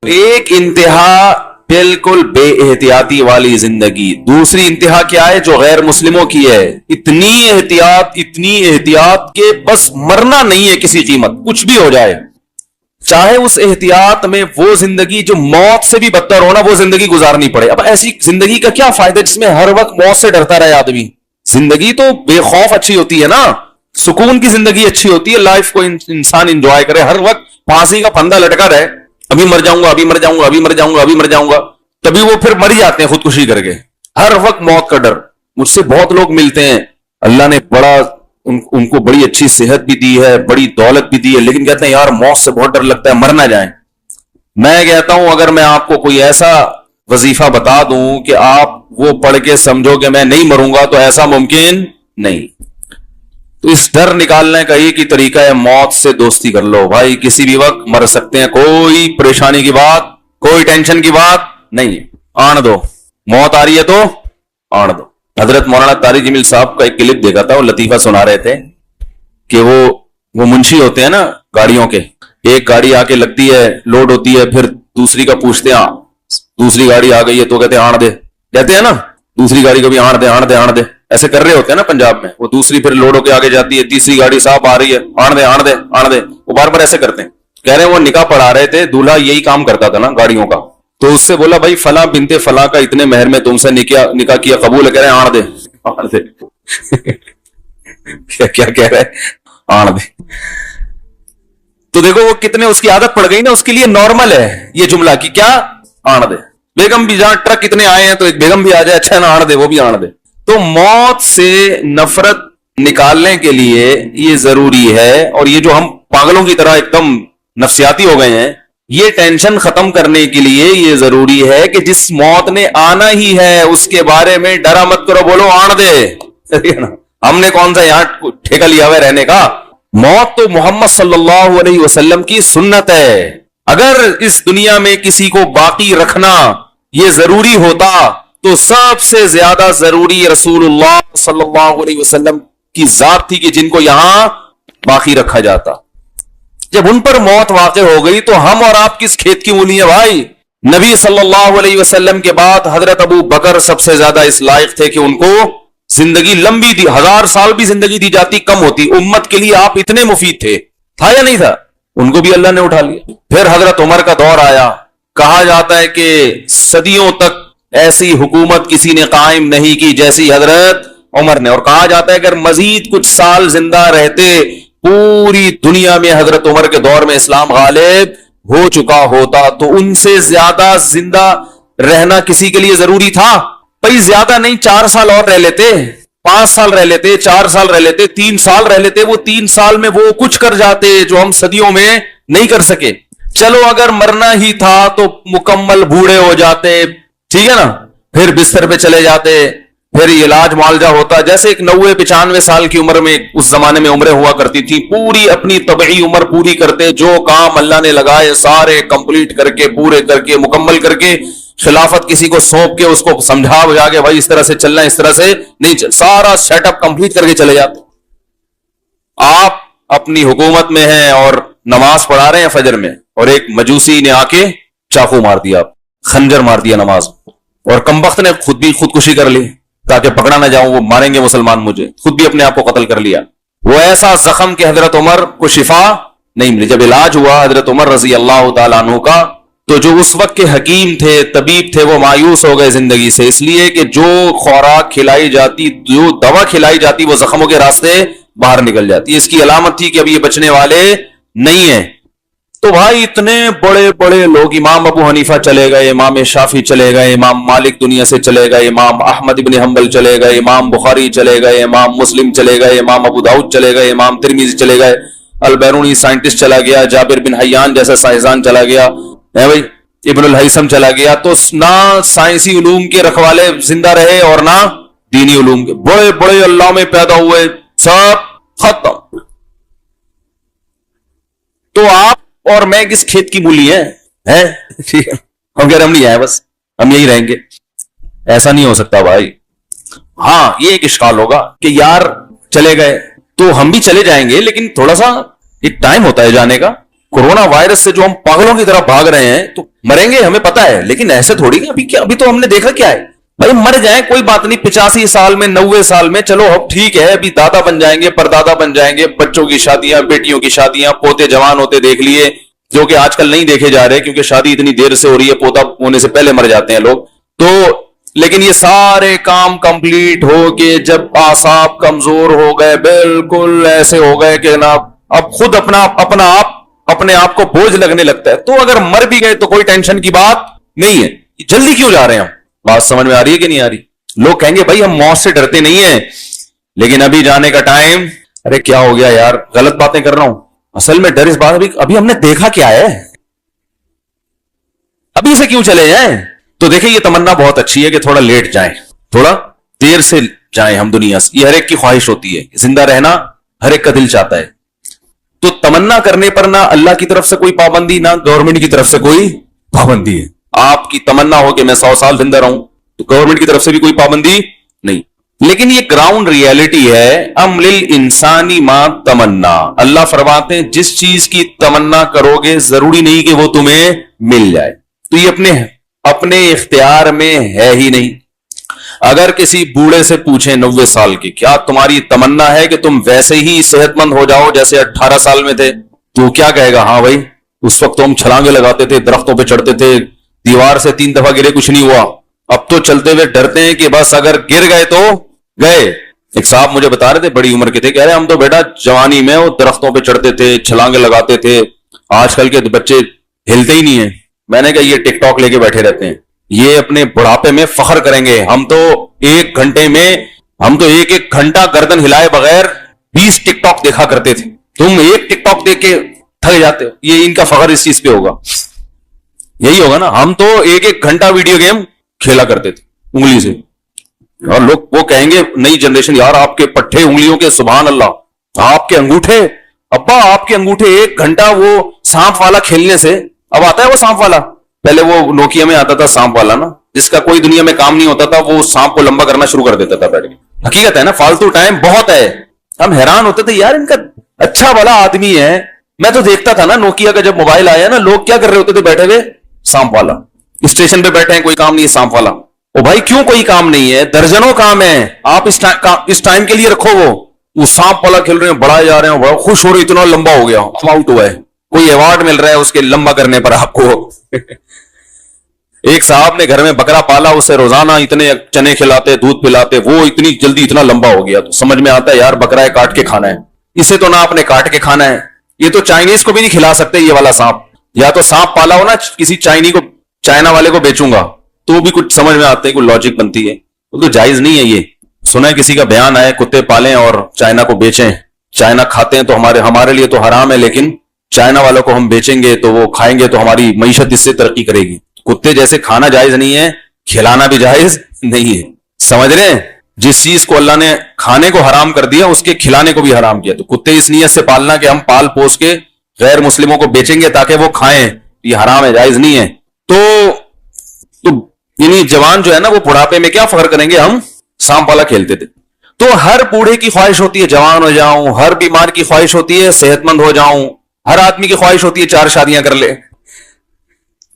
ایک انتہا بالکل بے احتیاطی والی زندگی، دوسری انتہا کیا ہے جو غیر مسلموں کی ہے، اتنی احتیاط کہ بس مرنا نہیں ہے کسی قیمت، کچھ بھی ہو جائے، چاہے اس احتیاط میں وہ زندگی جو موت سے بھی بدتر ہونا وہ زندگی گزارنی پڑے۔ اب ایسی زندگی کا کیا فائدہ جس میں ہر وقت موت سے ڈرتا رہے آدمی؟ زندگی تو بے خوف اچھی ہوتی ہے نا، سکون کی زندگی اچھی ہوتی ہے، لائف کو انسان انجوائے کرے، ہر وقت پھانسی کا پھندا لٹکا رہے، ابھی مر جاؤں گا، ابھی مر جاؤں گا، ابھی مر جاؤں گا، ابھی مر جاؤں گا، تبھی وہ پھر مر جاتے ہیں خودکشی کر کے، ہر وقت موت کا ڈر۔ مجھ سے بہت لوگ ملتے ہیں، اللہ نے بڑا ان کو بڑی اچھی صحت بھی دی ہے، بڑی دولت بھی دی ہے، لیکن کہتے ہیں یار موت سے بہت ڈر لگتا ہے، مر نہ جائیں۔ میں کہتا ہوں اگر میں آپ کو کوئی ایسا وظیفہ بتا دوں کہ آپ وہ پڑھ کے سمجھو کہ میں نہیں مروں گا، تو ایسا ممکن نہیں۔ تو اس ڈر نکالنے کا ایک ہی طریقہ ہے، موت سے دوستی کر لو بھائی، کسی بھی وقت مر سکتے ہیں، کوئی پریشانی کی بات، کوئی ٹینشن کی بات نہیں ہے، آن دو، موت آ رہی ہے تو آن دو۔ حضرت مولانا طارق جمیل صاحب کا ایک کلپ دیکھا تھا، وہ لطیفہ سنا رہے تھے کہ وہ منشی ہوتے ہیں نا گاڑیوں کے، ایک گاڑی آ کے لگتی ہے، لوڈ ہوتی ہے، پھر دوسری کا پوچھتے ہیں، دوسری گاڑی آ گئی ہے تو کہتے ہیں آن دے، کہتے ہیں نا دوسری گاڑی کو بھی آن دے آن دے آن دے، ایسے کر رہے ہوتے ہیں نا پنجاب میں، وہ دوسری پھر لوڈ ہو کے آگے جاتی ہے، تیسری گاڑی صاحب آ رہی ہے، آن دے آن دے آن دے، وہ بار بار ایسے کرتے ہیں۔ کہہ رہے ہیں وہ نکاح پڑھا رہے تھے، دولہا یہی کام کرتا تھا نا گاڑیوں کا، تو اس سے بولا بھائی فلاں بنتے فلاں کا اتنے مہر میں تم سے نکاح کیا، قبول ہے؟ کہہ رہے ہیں آن دے آن دے کیا کہہ رہے ہیں؟ آن دے۔ تو دیکھو وہ کتنے اس کی عادت پڑ گئی نا، اس کے لیے نارمل ہے یہ جملہ کہ کیا آن دے۔ بیگم بھی جہاں ٹرک اتنے آئے ہیں تو ایک بیگم بھی آ جائے، اچھا نا آن دے، وہ بھی آن دے۔ تو موت سے نفرت نکالنے کے لیے یہ ضروری ہے، اور یہ جو ہم پاگلوں کی طرح ایک دم نفسیاتی ہو گئے ہیں، یہ ٹینشن ختم کرنے کے لیے یہ ضروری ہے کہ جس موت نے آنا ہی ہے اس کے بارے میں ڈرا مت کرو، بولو آن دے۔ ہم نے کون سا یہاں ٹھیکہ لیا ہوا رہنے کا؟ موت تو محمد صلی اللہ علیہ وسلم کی سنت ہے۔ اگر اس دنیا میں کسی کو باقی رکھنا یہ ضروری ہوتا تو سب سے زیادہ ضروری رسول اللہ صلی اللہ علیہ وسلم کی ذات تھی کہ جن کو یہاں باقی رکھا جاتا۔ جب ان پر موت واقع ہو گئی تو ہم اور آپ کس کھیت کی مولی ہیں بھائی؟ نبی صلی اللہ علیہ وسلم کے بعد حضرت ابو بکر سب سے زیادہ اس لائق تھے کہ ان کو زندگی لمبی دی، 1000 سال بھی زندگی دی جاتی کم ہوتی، امت کے لیے آپ اتنے مفید تھے، تھا یا نہیں تھا؟ ان کو بھی اللہ نے اٹھا لیا۔ پھر حضرت عمر کا دور آیا، کہا جاتا ہے کہ صدیوں تک ایسی حکومت کسی نے قائم نہیں کی جیسی حضرت عمر نے، اور کہا جاتا ہے اگر مزید کچھ سال زندہ رہتے پوری دنیا میں حضرت عمر کے دور میں اسلام غالب ہو چکا ہوتا تو ان سے زیادہ زندہ رہنا کسی کے لیے ضروری تھا؟ بھائی زیادہ نہیں، 4 سال اور رہ لیتے، 5 سال رہ لیتے، 4 سال رہ لیتے، 3 سال رہ لیتے، وہ 3 سال میں وہ کچھ کر جاتے جو ہم صدیوں میں نہیں کر سکے۔ چلو اگر مرنا ہی تھا تو مکمل بوڑھے ہو جاتے، ٹھیک ہے نا، پھر بستر پہ چلے جاتے، پھر علاج معالجہ ہوتا، جیسے ایک 90-95 سال کی عمر میں اس زمانے میں عمریں ہوا کرتی تھی، پوری اپنی طبعی عمر پوری کرتے، جو کام اللہ نے لگائے سارے کمپلیٹ کر کے، پورے کر کے، مکمل کر کے، خلافت کسی کو سونپ کے اس کو سمجھا بجھا کے بھائی اس طرح سے چلنا، اس طرح سے نہیں چل، سارا سیٹ اپ کمپلیٹ کر کے چلے جاتے۔ آپ اپنی حکومت میں ہیں اور نماز پڑھا رہے ہیں فجر میں، اور ایک مجوسی نے آ کے چاقو مار دیا، خنجر مار دیا نماز، اور کمبخت نے خود بھی خودکشی کر لی تاکہ پکڑا نہ جاؤں، وہ ماریں گے مسلمان مجھے، خود بھی اپنے آپ کو قتل کر لیا۔ وہ ایسا زخم کہ حضرت عمر کو شفا نہیں ملی۔ جب علاج ہوا حضرت عمر رضی اللہ تعالیٰ عنہ کا، تو جو اس وقت کے حکیم تھے، طبیب تھے، وہ مایوس ہو گئے زندگی سے، اس لیے کہ جو خوراک کھلائی جاتی، جو دوا کھلائی جاتی، وہ زخموں کے راستے باہر نکل جاتی، اس کی علامت تھی کہ اب یہ بچنے والے نہیں ہیں۔ تو بھائی اتنے بڑے بڑے لوگ، امام ابو حنیفہ چلے گئے، امام شافعی چلے گئے، امام مالک دنیا سے چلے گئے، امام احمد ابن حنبل چلے گئے، امام بخاری چلے گئے، امام مسلم چلے گئے، امام ابو داؤد چلے گئے، امام ترمذی چلے گئے، البیرونی سائنٹسٹ چلا گیا، جابر بن حیان جیسا سائنسدان چلا گیا ہے بھائی، ابن الہیثم چلا گیا، تو نہ سائنسی علوم کے رکھوالے زندہ رہے اور نہ دینی علوم کے، بڑے بڑے اللہ میں پیدا ہوئے، سب ختم۔ تو آپ اور میں کس کھیت کی مولی ہیں؟ ٹھیک ہے، ہم کہہ رہے ہم نہیں آئے، بس ہم یہی رہیں گے، ایسا نہیں ہو سکتا بھائی۔ ہاں یہ ایک اشکال ہوگا کہ یار چلے گئے تو ہم بھی چلے جائیں گے، لیکن تھوڑا سا ایک ٹائم ہوتا ہے جانے کا، कोरोना वायरस से जो हम पागलों की तरह भाग रहे हैं, तो मरेंगे हमें पता है, लेकिन ऐसे थोड़ी कि अभी क्या, अभी तो हमने देखा क्या है भाई, मर जाए कोई बात नहीं, 85 साल में 90 साल में चलो अब ठीक है, अभी दादा बन जाएंगे, परदादा बन जाएंगे, बच्चों की शादियां, बेटियों की शादियां, पोते जवान होते देख लिए, जो कि आजकल नहीं देखे जा रहे क्योंकि शादी इतनी देर से हो रही है, पोता होने से पहले मर जाते हैं लोग। तो लेकिन ये सारे काम कंप्लीट हो के जब आसाब कमजोर हो गए, बिल्कुल ऐसे हो गए कि ना अब खुद अपने आप को बोझ लगने लगता है, तो अगर मर भी गए तो कोई टेंशन की बात नहीं है। जल्दी क्यों जा रहे हैं हम? बात समझ में आ रही है कि नहीं आ रही? लोग कहेंगे भाई हम मौत से डरते नहीं है, लेकिन अभी जाने का टाइम, अरे क्या हो गया यार, गलत बातें कर रहा हूं। असल में डर इस बात, अभी हमने देखा क्या है, अभी से क्यों चले जाएं? तो देखिए ये तमन्ना बहुत अच्छी है कि थोड़ा लेट जाएं, थोड़ा देर से जाएं हम दुनिया से, ये हर एक की ख्वाहिश होती है, जिंदा रहना हर एक का दिल चाहता है। तो तमन्ना करने पर ना अल्लाह की तरफ से कोई पाबंदी, ना गवर्नमेंट की तरफ से कोई पाबंदी है। आपकी तमन्ना हो कि मैं 100 साल जिंदा रहूं, तो गवर्नमेंट की तरफ से भी कोई पाबंदी नहीं। लेकिन ये ग्राउंड रियलिटी है, अमलिल इंसानी मा तमन्ना। अल्लाह फरमाते हैं जिस चीज की तमन्ना करोगे जरूरी नहीं कि वो तुम्हें मिल जाए, तो ये अपने इख्तियार में है ही नहीं। अगर किसी बूढ़े से पूछें 90 साल के, क्या तुम्हारी तमन्ना है कि तुम वैसे ही सेहतमंद हो जाओ जैसे 18 साल में थे, तो क्या कहेगा? हाँ भाई, उस वक्त तो हम छलांगे लगाते थे, दरख्तों पे चढ़ते थे, दीवार से 3 दफा गिरे कुछ नहीं हुआ, अब तो चलते हुए डरते हैं कि बस अगर गिर गए तो गए। एक साहब मुझे बता रहे थे, बड़ी उम्र के थे, कह रहे हम तो बेटा जवानी में वो दरख्तों पे चढ़ते थे, छलांगे लगाते थे, आजकल के बच्चे हिलते ही नहीं है। मैंने कहा ये टिकटॉक लेके बैठे रहते हैं, ये अपने बुढ़ापे में फख्र करेंगे, हम तो एक एक घंटा गर्दन हिलाए बगैर 20 टिकटॉक देखा करते थे, तुम एक टिकटॉक देख के थक जाते हो। ये इनका फख्र इस चीज पे होगा, यही होगा ना, हम तो एक एक घंटा वीडियो गेम खेला करते थे उंगली से, और लोग वो कहेंगे नई जनरेशन, यार आपके पट्टे उंगलियों के, सुभान अल्लाह, आपके अंगूठे, अब्बा आपके अंगूठे 1 घंटा वो सांप वाला खेलने से, अब आता है वो सांप वाला, पहले वो नोकिया में आता था सांप वाला ना, जिसका कोई दुनिया में काम नहीं होता था, वो सांप को लंबा करना शुरू कर देता था बैठ के। हकीकत है ना, फालतू टाइम बहुत है। हम हैरान होते थे यार इनका अच्छा वाला आदमी है। मैं तो देखता था ना नोकिया का जब मोबाइल आया ना, लोग क्या कर रहे होते थे बैठे हुए, सांप वाला, स्टेशन पे बैठे हैं, कोई काम नहीं है, सांप वाला। ओ भाई क्यों कोई काम नहीं है, दर्जनों काम है, आप इस टाइम के लिए रखो। वो सांप वाला खेल रहे हैं, बढ़ाए जा रहे हैं, बड़ा खुश हो रहे, इतना लंबा हो गया, आउट हुआ है, कोई अवार्ड मिल रहा है उसके लंबा करने पर आपको। एक साहब ने घर में बकरा पाला, उसे रोजाना इतने चने खिलाते, दूध पिलाते, वो इतनी जल्दी इतना लंबा हो गया। तो समझ में आता है यार बकरा है, काट के खाना है, इसे तो ना आपने काट के खाना है, ये तो चाइनीज को भी नहीं खिला सकते ये वाला सांप। या तो सांप पाला हो ना किसी चाइना वाले को बेचूंगा, तो भी कुछ समझ में आते हैं, कोई लॉजिक बनती है, तो जायज नहीं है ये। सुना है किसी का बयान आया, कुत्ते पालें और चाइना को बेचें, चाइना खाते हैं तो हमारे लिए तो हराम है, लेकिन चाइना वालों को हम बेचेंगे तो वो खाएंगे तो हमारी मईशत इससे तरक्की करेगी। कुत्ते जैसे खाना जायज नहीं है, खिलाना भी जायज नहीं है। समझ रहे हैं, जिस चीज को अल्लाह ने खाने को हराम कर दिया उसके खिलाने को भी हराम किया। तो कुत्ते इस नियत से पालना कि हम पाल पोस के गैर मुस्लिमों को बेचेंगे ताकि वो खाएं, ये हराम है, जायज नहीं है। तो यानी जवान जो है ना, वो बुढ़ापे में क्या फख्र करेंगे, हम सांप वाला खेलते थे। तो हर बूढ़े की ख्वाहिश होती है जवान हो जाऊं, हर बीमार की ख्वाहिश होती है सेहतमंद हो जाऊं, हर आदमी की ख्वाहिश होती है 4 शादियां कर ले।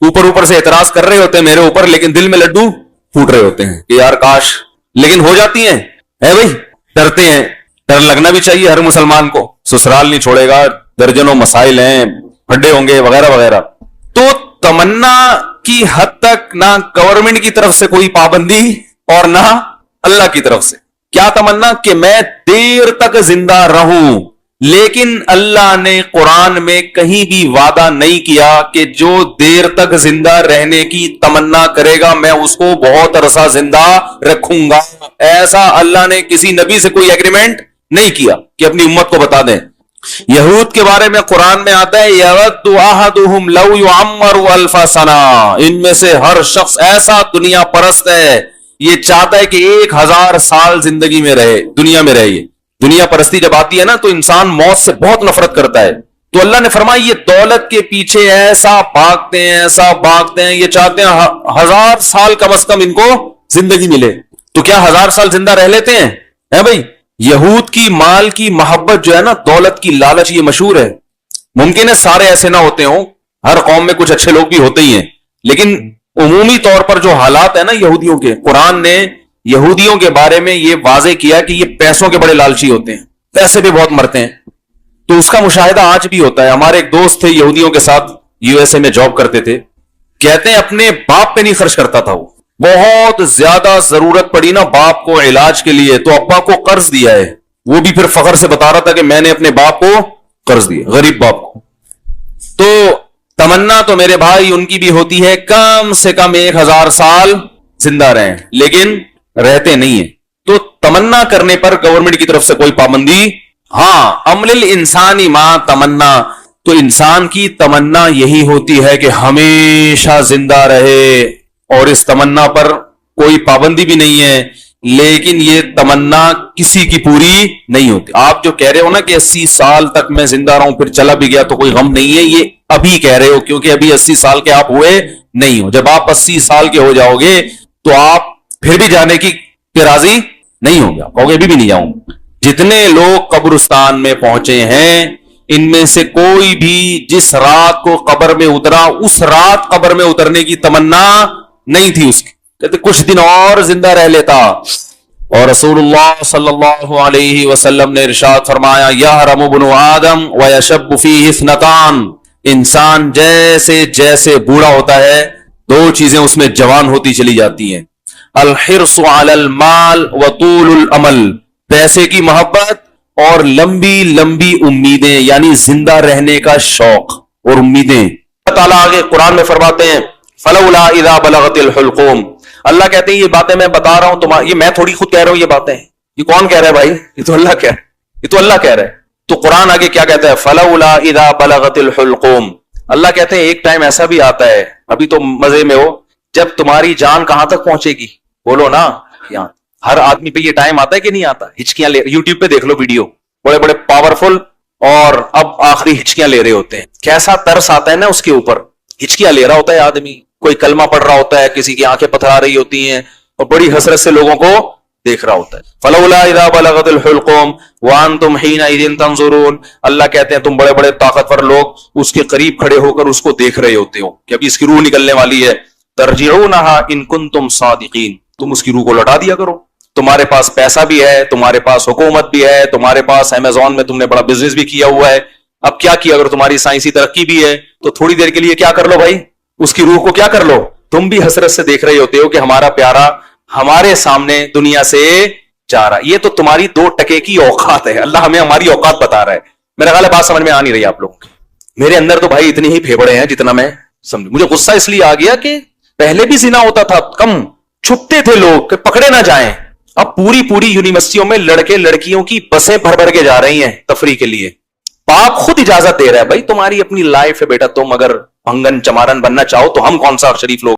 ऊपर से एतराज कर रहे होते हैं मेरे ऊपर, लेकिन दिल में लड्डू फूट रहे होते हैं कि यार काश, लेकिन हो जाती हैं, है भाई, डरते हैं। डर लगना भी चाहिए हर मुसलमान को, ससुराल नहीं छोड़ेगा, दर्जनों मसाइल हैं, खड्डे होंगे वगैरह वगैरह। तो तमन्ना की हद तक ना गवर्नमेंट की तरफ से कोई पाबंदी और ना अल्लाह की तरफ से। क्या तमन्ना कि मैं देर तक जिंदा रहूं, लेकिन अल्लाह ने कुरान में कहीं भी वादा नहीं किया कि जो देर तक जिंदा रहने की तमन्ना करेगा मैं उसको बहुत अरसा जिंदा रखूंगा। ऐसा अल्लाह ने किसी नबी से कोई एग्रीमेंट नहीं किया कि अपनी उम्मत को बता दें। यहूद के बारे में कुरान में आता है, यवद्दु अहदुहुम लौ युअम्मरु अल्फा सना, इनमें से हर शख्स ऐसा दुनिया परस्त है, ये चाहता है कि 1000 साल जिंदगी में रहे, दुनिया में रहे। दुनिया परस्ती जब आती है ना, तो इंसान मौत से बहुत नफरत करता है। तो अल्लाह ने फरमाया ये दौलत के पीछे ऐसा भागते हैं, ये चाहते हैं 1000 साल कम से कम इनको जिंदगी मिले। तो क्या 1000 साल जिंदा रह लेते हैं? है भाई, यहूद की माल की मोहब्बत जो है ना, दौलत की लालच, ये मशहूर है। मुमकिन है सारे ऐसे ना होते हों, हर कौम में कुछ अच्छे लोग भी होते ही हैं, लेकिन उमूमी तौर पर जो हालात है ना यहूदियों के, कुरान ने यहूदियों के बारे में ये वाजे किया कि ये पैसों के बड़े लालची होते हैं, पैसे भी बहुत मरते हैं। तो उसका मुशाहिदा आज भी होता है। हमारे एक दोस्त थे यहूदियों के साथ, यूएसए में जॉब करते थे, कहते हैं अपने बाप पे नहीं खर्च करता था वो, बहुत ज्यादा जरूरत पड़ी ना बाप को इलाज के लिए तो अब्बा को कर्ज दिया है। वो भी फिर फख्र से बता रहा था कि मैंने अपने बाप को कर्ज दिया, गरीब बाप को। तो तमन्ना तो मेरे भाई उनकी भी होती है कम से कम 1000 साल जिंदा रहें, लेकिन रहते नहीं है। तो तमन्ना करने पर गवर्नमेंट की तरफ से कोई पाबंदी, हां, अमलिल इंसानी मां तमन्ना, तो इंसान की तमन्ना यही होती है कि हमेशा जिंदा रहे, और इस तमन्ना पर कोई पाबंदी भी नहीं है, लेकिन ये तमन्ना किसी की पूरी नहीं होती। आप जो कह रहे हो ना कि 80 साल तक मैं जिंदा रहूं फिर चला भी गया तो कोई गम नहीं है, ये अभी कह रहे हो, क्योंकि अभी 80 साल के आप हुए नहीं हो। जब आप 80 साल के हो जाओगे तो आप फिर भी जाने की राजी नहीं होंगे, कहोगे अभी भी नहीं जाऊंगा। जितने लोग कब्रिस्तान में पहुंचे हैं, इनमें से कोई भी जिस रात को कब्र में उतरा उस रात कब्र में उतरने की तमन्ना नहीं थी उसकी, कहते कुछ दिन और जिंदा रह लेता। और रसूलुल्लाह सल्लल्लाहु अलैहि वसल्लम ने इरशाद फरमाया, यहरमु इब्नु आदम व यशब्बु फीहि इस्नतान, इंसान जैसे जैसे बूढ़ा होता है दो चीजें उसमें जवान होती चली जाती हैं, अल हिर्सु अलल माल व तूलुल अमल, पैसे की मोहब्बत और लंबी लंबी उम्मीदें, यानी जिंदा रहने का शौक और उम्मीदें। अल्लाह ताला आगे कुरान में फरमाते हैं, फलौला इज़ा बलगतिल हुल्कुम, अल्लाह कहते हैं ये बातें मैं बता रहा हूं, ये मैं थोड़ी खुद कह रहा हूं, ये बातें ये कौन कह रहा है भाई, ये तो अल्लाह कह रहा है, ये तो अल्लाह कह रहा है। तो कुरान आगे क्या कहता है, फलौला इज़ा बलगतिल हुल्कुम, अल्लाह कहते हैं एक टाइम ऐसा भी आता है, अभी तो मजे में हो, जब तुम्हारी जान कहां तक पहुंचेगी, बोलो ना, यहां। हर आदमी पे ये टाइम आता है कि नहीं आता, हिचकियां ले, यूट्यूब पे देख लो वीडियो, बड़े बड़े पावरफुल और अब आखिरी हिचकियां ले रहे होते हैं, कैसा तरस आता है ना उसके ऊपर, हिचकियां ले रहा होता है आदमी, कोई कलमा पढ़ रहा होता है, किसी की आंखें पथरा रही होती हैं और बड़ी हसरत से लोगों को देख रहा होता है। फलौला इज़ा बलगतिल हुल्कुम व अंतुम हीना इज़िन तंजुरून, अल्लाह कहते हैं तुम बड़े बड़े ताकतवर लोग उसके करीब खड़े होकर उसको देख रहे होते हो कि अभी इसकी रूह निकलने वाली है। तरजिऊनहा इन कुंतुम सादिकीन, तुम उसकी रूह को लौटा दिया करो, तुम्हारे पास पैसा भी है, तुम्हारे पास हुकूमत भी है, तुम्हारे पास अमेज़न में तुमने बड़ा बिजनेस भी किया हुआ है, अब क्या किया, अगर तुम्हारी साइंसी तरक्की भी है तो थोड़ी देर के लिए क्या कर लो भाई, उसकी रूह को क्या कर लो, तुम भी हसरत से देख रहे होते हो कि हमारा प्यारा हमारे सामने दुनिया से जा रहा है। ये तो तुम्हारी 2 टके की औकात है, अल्लाह हमें हमारी औकात बता रहा है। मेरा ख्याल है बात समझ में आ नहीं रही आप लोगों की। मेरे अंदर तो भाई इतनी ही फेफड़े हैं जितना मैं समझ, मुझे गुस्सा इसलिए आ गया कि पहले भी जिना होता था, कम छुपते थे लोग कि पकड़े ना जाएं, अब पूरी पूरी यूनिवर्सिटियों में लड़के लड़कियों की बसें भर भर के जा रही हैं तफरी के लिए। पाप खुद इजाजत दे रहा है, भाई तुम्हारी अपनी लाइफ है बेटा, तुम अगर भंगन चमारन बनना चाहो तो हम कौन सा शरीफ लोग